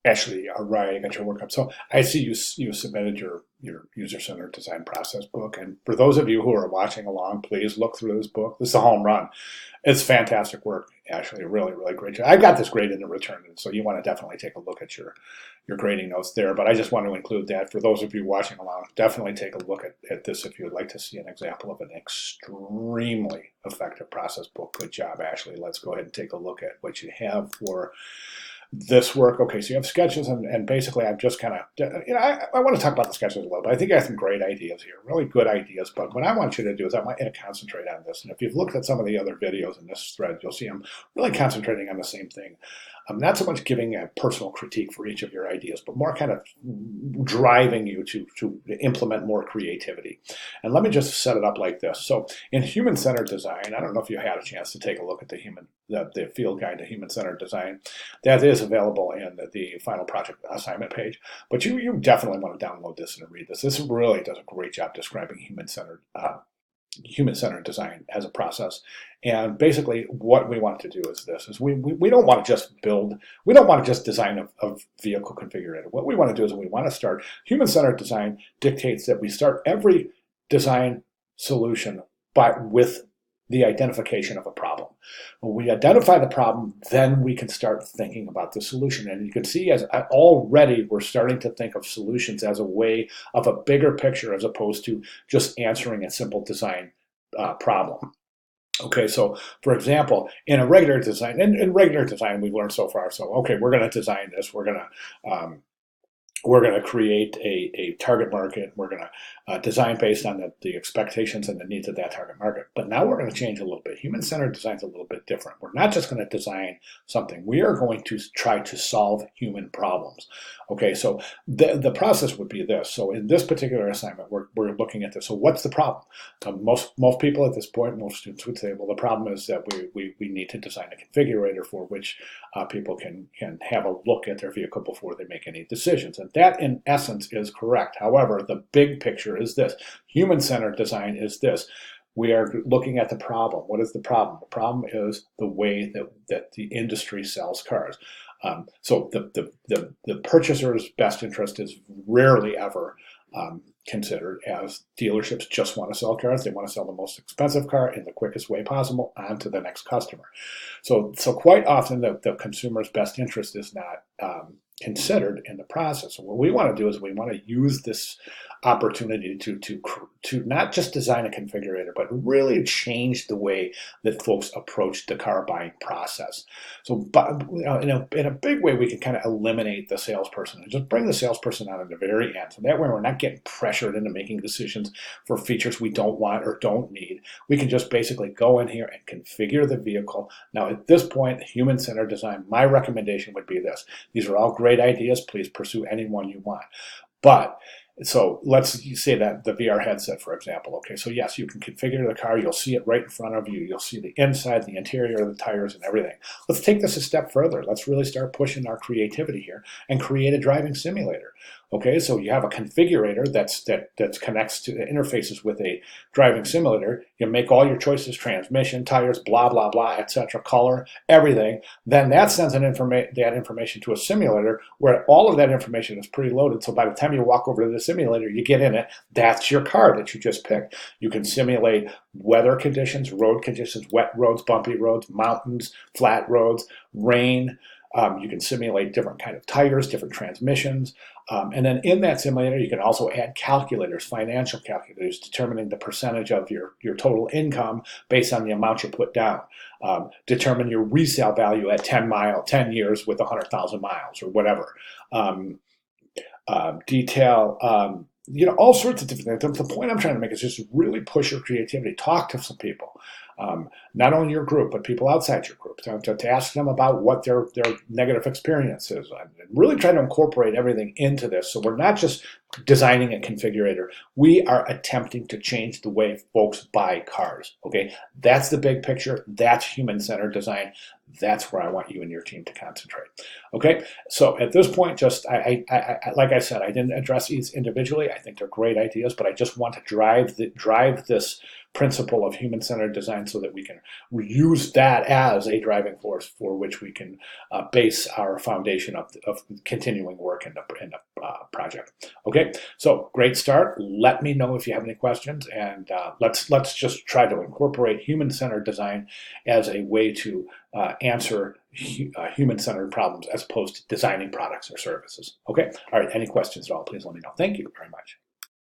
actually are writing at your workup. So I see you submitted your user-centered design process book, and for those of you who are watching along, please look through this book. This is a home run. It's fantastic work, actually, really, really great job. I got this grade in the return, so you want to definitely take a look at your grading notes there. But I just want to include that for those of you watching along. Definitely take a look at this if you would like to see an example of an extremely effective process book. Good job, Ashley. Let's go ahead and take a look at what you have for this work. Okay, so you have sketches, and basically I'm just kind of, I want to talk about the sketches a little bit. I think I have some great ideas here, really good ideas, but what I want you to do is I want you to concentrate on this. And if you've looked at some of the other videos in this thread, you'll see I'm really concentrating on the same thing. I'm not so much giving a personal critique for each of your ideas, but more kind of driving you to implement more creativity. And let me just set it up like this. So in human-centered design, I don't know if you had a chance to take a look at the field guide to human-centered design. That is available in the final project assignment page, but you definitely want to download this and read this. This really does a great job describing human-centered design as a process. And basically what we want to do is this, is we don't want to just we don't want to just design a vehicle configurator. What we want to do is we want to start, human-centered design dictates that we start every design solution with the identification of a problem. When we identify the problem, then we can start thinking about the solution. And you can see as already we're starting to think of solutions as a way of a bigger picture as opposed to just answering a simple design problem. Okay, so for example, in a regular design, in regular design we've learned so far, so okay, we're going to design this, we're going to create a target market. We're going to design based on the expectations and the needs of that target market. But now we're going to change a little bit. Human-centered design is a little bit different. We're not just going to design something. We are going to try to solve human problems. Okay, so the process would be this. So in this particular assignment, we're looking at this. So what's the problem? Most people at this point, most students would say, well, the problem is that we need to design a configurator for which people can have a look at their vehicle before they make any decisions. And that, in essence, is correct. However, the big picture is this. Human-centered design is this. We are looking at the problem. What is the problem? The problem is the way that the industry sells cars. So the purchaser's best interest is rarely ever considered, as dealerships just want to sell cars. They want to sell the most expensive car in the quickest way possible on to the next customer. So quite often the consumer's best interest is not considered in the process. So what we want to do is we want to use this opportunity to not just design a configurator, but really change the way that folks approach the car buying process. So in a big way, we can kind of eliminate the salesperson and just bring the salesperson out at the very end. So that way we're not getting pressured into making decisions for features we don't want or don't need. We can just basically go in here and configure the vehicle. Now at this point, human-centered design, my recommendation would be this. These are all great ideas. Please pursue any one you want. But so let's say that the VR headset, for example. Okay, so yes, you can configure the car. You'll see it right in front of you. You'll see the inside, the interior, the tires, and everything. Let's take this a step further. Let's really start pushing our creativity here and create a driving simulator. Okay, so you have a configurator that connects to the interfaces with a driving simulator. You make all your choices: transmission, tires, blah blah blah, etc., color, everything. Then that sends that information to a simulator where all of that information is preloaded. So by the time you walk over to the simulator, you get in it. That's your car that you just picked. You can simulate weather conditions, road conditions, wet roads, bumpy roads, mountains, flat roads, rain. You can simulate different kind of tires, different transmissions. And then in that simulator, you can also add calculators, financial calculators, determining the percentage of your total income based on the amount you put down. Determine your resale value at 10 years with 100,000 miles or whatever. Detail, all sorts of different things. The point I'm trying to make is just really push your creativity. Talk to some people. Not only your group, but people outside your group, to ask them about what their negative experience is. And really try to incorporate everything into this. So we're not just designing a configurator. We are attempting to change the way folks buy cars. Okay, that's the big picture. That's human-centered design. That's where I want you and your team to concentrate. Okay, so at this point, just like I said, I didn't address these individually. I think they're great ideas, but I just want to drive this principle of human-centered design so that we can use that as a driving force for which we can base our foundation of continuing work in the project. Okay, so great start. Let me know if you have any questions, and let's just try to incorporate human-centered design as a way to answer human-centered problems as opposed to designing products or services. Okay, all right, any questions at all, please let me know. Thank you very much.